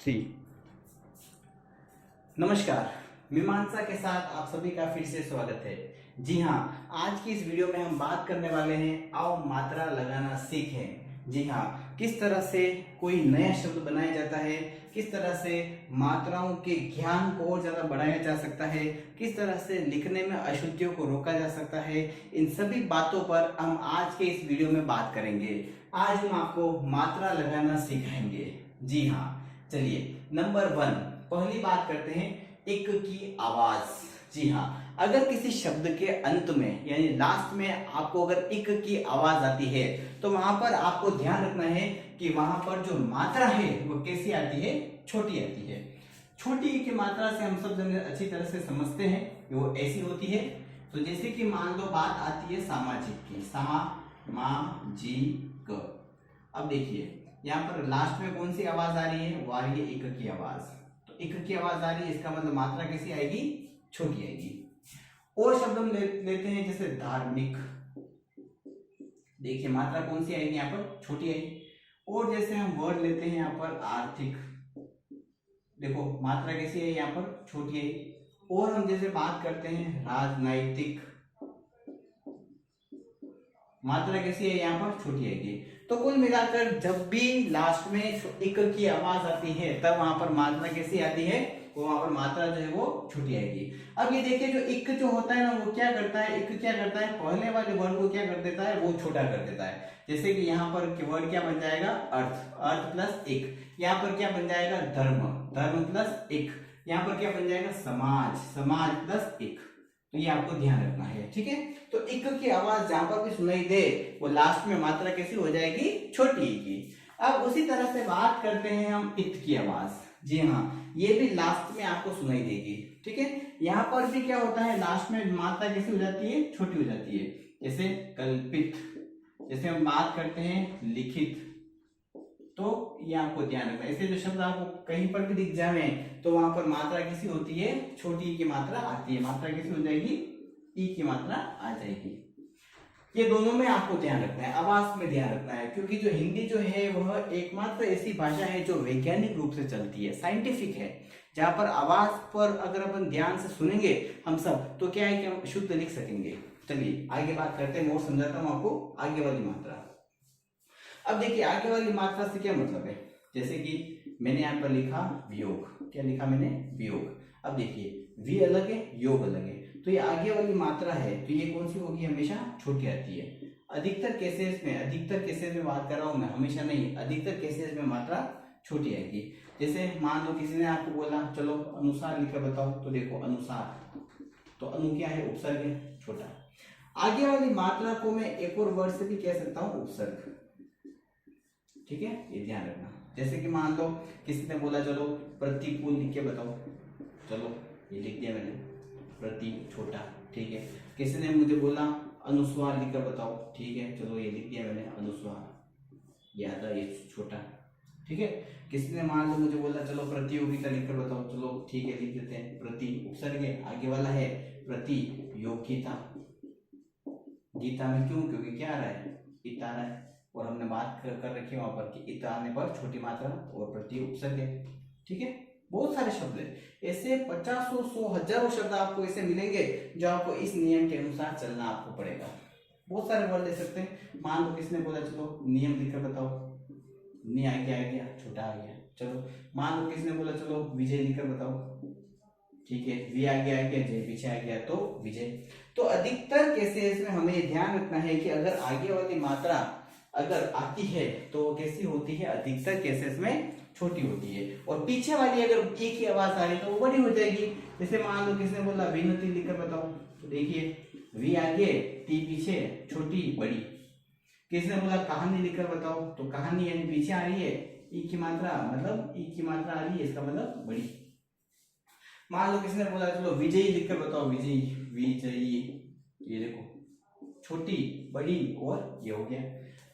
Three. नमस्कार, मीमांसा के साथ आप सभी का फिर से स्वागत है। जी हाँ, आज की इस वीडियो में हम बात करने वाले हैं आओ मात्रा लगाना सीखें। जी हाँ, किस तरह से कोई नया शब्द बनाया जाता है, किस तरह से मात्राओं के ज्ञान को और ज्यादा बढ़ाया जा सकता है, किस तरह से लिखने में अशुद्धियों को रोका जा सकता है, इन सभी बातों पर हम आज के इस वीडियो में बात करेंगे। आज हम आपको मात्रा लगाना सिखाएंगे। जी हाँ, चलिए नंबर 1 पहली बात करते हैं, इक की आवाज। जी हाँ, अगर किसी शब्द के अंत में यानी लास्ट में आपको अगर इक की आवाज आती है तो वहां पर आपको ध्यान रखना है कि वहां पर जो मात्रा है वो कैसी आती है, छोटी आती है। छोटी की मात्रा से हम सब जन अच्छी तरह से समझते हैं कि वो ऐसी होती है। तो जैसे कि मान लो बात आती है सामाजिक की, सामाजिक। अब देखिए यहाँ पर लास्ट में कौन सी आवाज आ रही है, वो आ रही है इक की आवाज। तो इक की आवाज आ रही है, इसका मतलब मात्रा कैसी आएगी, छोटी आएगी। और शब्द हम लेते हैं जैसे धार्मिक, देखिए मात्रा कौन सी आएगी यहाँ पर, छोटी आएगी। और जैसे हम वर्ड लेते हैं यहाँ पर आर्थिक, देखो मात्रा कैसी है यहाँ पर, छोटी आएगी। और हम जैसे बात करते हैं राजनैतिक, मात्रा कैसी है यहाँ पर, छोटी आएगी। तो कुल मिलाकर जब भी लास्ट में इक की आवाज आती है तब वहां पर मात्रा कैसी आती है, वो वहां पर मात्रा जो है वो छोटी आएगी। अब ये देखिए जो इक जो होता है ना, वो क्या करता है, इक क्या करता है, पहले वाले वर्ड को क्या कर देता है, वो छोटा कर देता है। जैसे कि यहाँ पर वर्ड क्या बन जाएगा, अर्थ, अर्थ प्लस इक। यहाँ पर क्या बन जाएगा, धर्म, धर्म प्लस इक। यहाँ पर क्या बन जाएगा, समाज, समाज प्लस इक। तो ये आपको ध्यान रखना है, ठीक है। तो इक की आवाज जहां पर भी सुनाई दे वो लास्ट में मात्रा कैसी हो जाएगी, छोटी की। अब उसी तरह से बात करते हैं हम इत की आवाज। जी हाँ, ये भी लास्ट में आपको सुनाई देगी, ठीक है। यहाँ पर भी क्या होता है, लास्ट में मात्रा कैसी हो जाती है, छोटी हो जाती है। जैसे कल्पित, जैसे हम बात करते हैं लिखित, तो ये आपको ध्यान रखना है। ऐसे जो शब्द आपको कहीं पर भी दिख जाए तो वहां पर मात्रा कैसी होती है, छोटी की मात्रा आती है। मात्रा कैसी हो जाएगी, ई की मात्रा आ जाएगी। ये दोनों में आपको ध्यान रखना है, आवाज में ध्यान रखना है, क्योंकि जो हिंदी जो है वह एकमात्र ऐसी भाषा है जो वैज्ञानिक रूप से चलती है, साइंटिफिक है, जहां पर आवाज पर अगर अपन ध्यान से सुनेंगे हम सब तो क्या है कि हम शुद्ध लिख सकेंगे। चलिए आगे बात करते हैं, और समझाता हूं आपको आगे वाली मात्रा। अब देखिए आगे वाली मात्रा से क्या मतलब है, जैसे कि मैंने यहाँ पर लिखा वियोग, क्या लिखा मैंने, वियोग। अब देखिए वी अलग है, योग अलग है, तो ये आगे वाली मात्रा है तो ये कौन सी होगी, हमेशा छोटी आती है। अधिकतर केसेस में, अधिकतर केसेस में बात कर रहा हूं मैं, हमेशा नहीं, अधिकतर केसेस में मात्रा छोटी आएगी। जैसे मान लो किसी ने आपको बोला चलो अनुसार लिखकर बताओ, तो देखो अनुसार, तो अनु क्या है, उपसर्ग है, छोटा। आगे वाली मात्रा को मैं एक और वर्ड से भी कह सकता हूं, उपसर्ग, ठीक है, ये ध्यान रखना। जैसे कि मान लो किसी ने बोला चलो प्रतिकूल लिख के बताओ, चलो ये लिख दिया मैंने, प्रति छोटा, ठीक है। किसी ने मुझे बोला अनुस्वार लिखकर बताओ, ठीक है, चलो ये लिख दिया मैंने, अनुस्वार, याद है ये छोटा, ठीक है। किसी ने मान लो मुझे बोला चलो प्रतियोगिता लिखकर बताओ, चलो ठीक है लिख देते हैं, प्रति उपसर्ग है, आगे वाला है प्रतियोगिता। गीता में क्यों, क्योंकि क्या आ रहा है, इत आ रहा है, और हमने बात कर रखी है वहां पर कि इत आने पर छोटी मात्रा और प्रति उपसर्ग है, ठीक है। बहुत सारे शब्द है, ऐसे 50 100 हजारों शब्द आपको ऐसे मिलेंगे जो आपको इस नियम के अनुसार चलना आपको पड़ेगा। बहुत सारे वर्ड ले सकते हैं। मान लो किसने बोला चलो नियम लिखकर बताओ, नि आ गया, छोटा आ गया, चलो। मान लो किसने बोला चलो विजय लिखकर बताओ, ठीक है, वी आ गया, जय पीछे आ गया, तो विजय। तो अधिकतर केसेस में हमें ध्यान रखना है कि अगर आगे वाली मात्रा अगर आती है तो कैसी होती है, अधिकतर केसेस में छोटी होती है, और पीछे वाली अगर एक ही आवाज आ रही तो वो बड़ी हो जाएगी। जैसे मान लो किसने बोला विनती लिखकर बताओ, तो देखिए वी आगे, टी पीछे, छोटी बड़ी। किसने बोला कहानी लिखकर बताओ, तो कहानी यानी पीछे आ रही है, ई की मात्रा, मतलब ई की मात्रा आ रही है, इसका मतलब बड़ी। मान लो किसने बोला चलो विजयी लिखकर बताओ, विजयी, विजयी, ये देखो छोटी बड़ी और ये हो गया।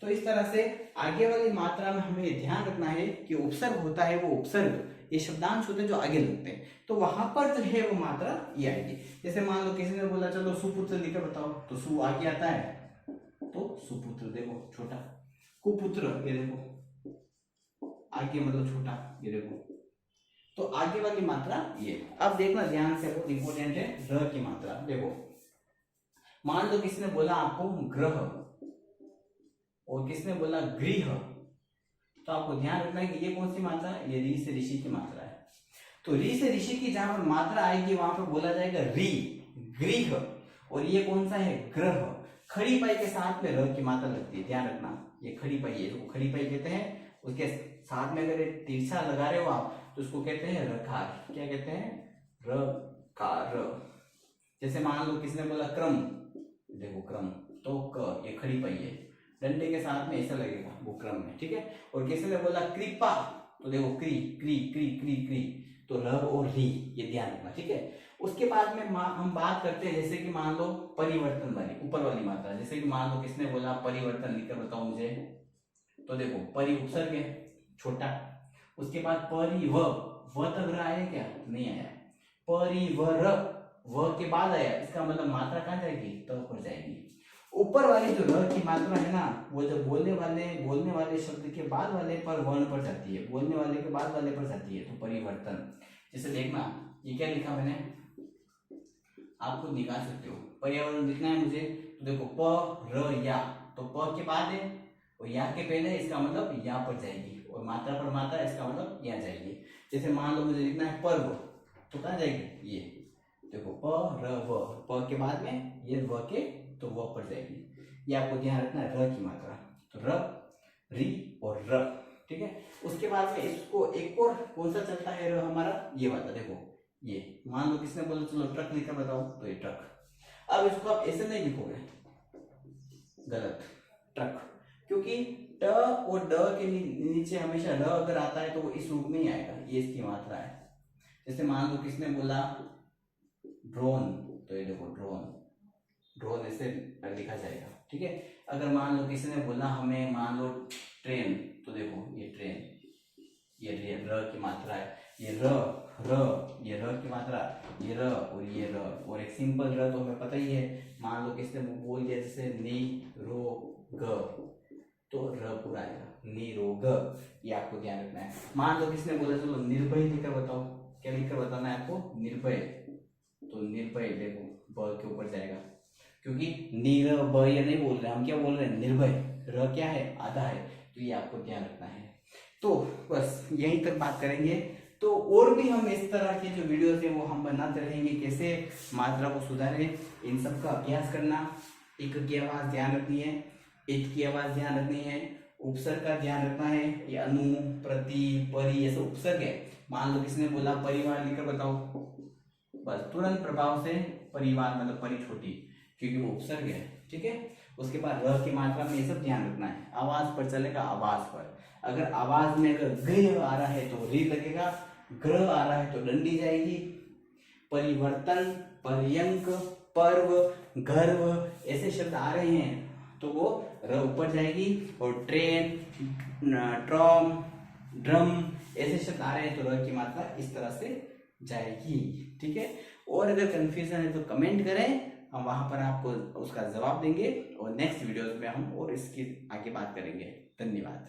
तो इस तरह से आगे वाली मात्रा में हमें ध्यान रखना है कि उपसर्ग होता है, वो उपसर्ग, ये शब्दांश होते हैं जो आगे लगते हैं, तो वहां पर जो है वो मात्रा ये आएगी। जैसे मान लो किसी ने बोला चलो सुपुत्र लिखकर बताओ, तो सु आगे आता है तो सुपुत्र, देखो छोटा। कुपुत्र, ये देखो आगे मतलब छोटा, ये देखो तो आगे वाली मात्रा ये। अब देखना ध्यान से, बहुत इंपॉर्टेंट है र की मात्रा। देखो मान लो किसने बोला आपको ग्रह और किसने बोला गृह, तो आपको ध्यान रखना है कि ये कौन सी मात्रा है, ये री से ऋषि की मात्रा है। तो री से ऋषि की जहां पर मात्रा आएगी वहां पर बोला जाएगा री, गृह। और ये कौन सा है, ग्रह। खड़ी पाई के साथ में र की मात्रा लगती है, ध्यान रखना। ये खड़ी पाई है, इसको खड़ी पाई कहते हैं। उसके साथ में अगर तिरछा लगा रहे हो आप तो उसको कहते हैं रकार। क्या कहते हैं, रकार। जैसे मान लो किसने बोला क्रम, देखो क्रम, तो क, ये खड़ी पाई है, डंडे के साथ में ऐसा लगेगा, वो क्रम है, ठीक है। और किसी ने बोला कृपा, तो देखो क्री क्री क्री क्री क्री, तो र और री, ये ध्यान रखना, ठीक है। उसके बाद में हम बात करते हैं, जैसे कि मान लो परिवर्तन वाली, ऊपर वाली मात्रा। जैसे कि मान लो किसने बोला परिवर्तन, लिखकर बताओ मुझे। तो देखो परि उपसर्ग है छोटा, उसके बाद परिव, व तक रहा है क्या, नहीं आया। परिवर, व के बाद आया, इसका मतलब मात्रा कहाँ जाएगी, त पर जाएगी। ऊपर वाली जो र की मात्रा है ना, वो जो बोलने वाले शब्द के बाद वाले पर वर्ण पर जाती है, बोलने वाले के बाद वाले पर जाती है, तो परिवर्तन। जैसे देखना, ये क्या लिखा मैंने, आप खुद निकाल सकते हो। पर्यावरण लिखना है मुझे, तो देखो प र या, तो प के बाद है और या के पहले, इसका मतलब या पर जाएगी। और मात्रा पर मात्रा, इसका मतलब या जाएगी। जैसे मान लो मुझे लिखना है पर्व, तो कहाँ जाएगी, ये देखो प र व, प के बाद में ये व के, तो व पर जाएगी। ये आपको ध्यान रखना है, र की मात्रा। तो र, री और र, ठीक है। उसके बाद में इसको एक और कौन सा चलता है र हमारा, ये वाला। देखो ये मान लो किसने बोला चलो ट्रक लिखकर बताओ, तो ये ट्रक। अब इसको आप ऐसे नहीं लिखोगे, गलत, ट्रक, क्योंकि ट और ड के नीचे हमेशा र अगर आता है तो वो इस रूप में ही आएगा, ये इसकी मात्रा है। जैसे मान लो किसने बोला ड्रोन, तो ये देखो ड्रोन, ड्रोन ऐसे लिखा जाएगा, ठीक है। अगर मान लो किसी ने बोला हमें, मान लो ट्रेन, तो देखो ये ट्रेन, ये र की मात्रा है। ये र, ये र की मात्रा, ये र और ये र। और एक सिंपल र तो हमें पता ही है। मान लो किसने बोल दिया जैसे नि रो ग, तो र पूरा आएगा, नि रो ग, ये आपको ध्यान रखना है। मान लो किसने बोला चलो निर्भय लिखकर बताओ, क्या लिखकर बताना है आपको, निर्भय, तो निर्भय देखो ब के ऊपर जाएगा, क्योंकि निर्भय नहीं बोल रहे हम, क्या बोल रहे हैं, निर्भय। र क्या है, आधा है, तो ये आपको ध्यान रखना है। तो बस यहीं तक बात करेंगे। तो और भी हम इस तरह के जो वीडियोस है वो हम बनाते रहेंगे, कैसे मात्रा को सुधारें, इन सब का अभ्यास करना। इक की आवाज ध्यान रखनी है, इत की आवाज ध्यान रखनी है, उपसर्ग का ध्यान रखना है। ये अनु, प्रति, परि, ये सब उपसर्ग है। मान लो किसने बोला परिवार लिखकर बताओ, बस तुरंत प्रभाव से परिवार मतलब परि छोटी, क्योंकि वो उपसर्ग है, ठीक है। उसके बाद र की मात्रा में ये सब ध्यान रखना है। आवाज पर चलेगा, आवाज पर। अगर आवाज में अगर गृह आ रहा है तो री लगेगा, ग्रह आ रहा है तो डंडी जाएगी। परिवर्तन, पर्यंक, पर्व, गर्भ ऐसे शब्द आ रहे हैं तो वो र ऊपर जाएगी। और ट्रेन, ट्रॉम, ड्रम ऐसे शब्द आ रहे हैं तो र की मात्रा इस तरह से जाएगी, ठीक है। और अगर कंफ्यूजन है तो कमेंट करें, हम वहां पर आपको उसका जवाब देंगे। और नेक्स्ट वीडियोस में हम और इसकी आगे बात करेंगे। धन्यवाद।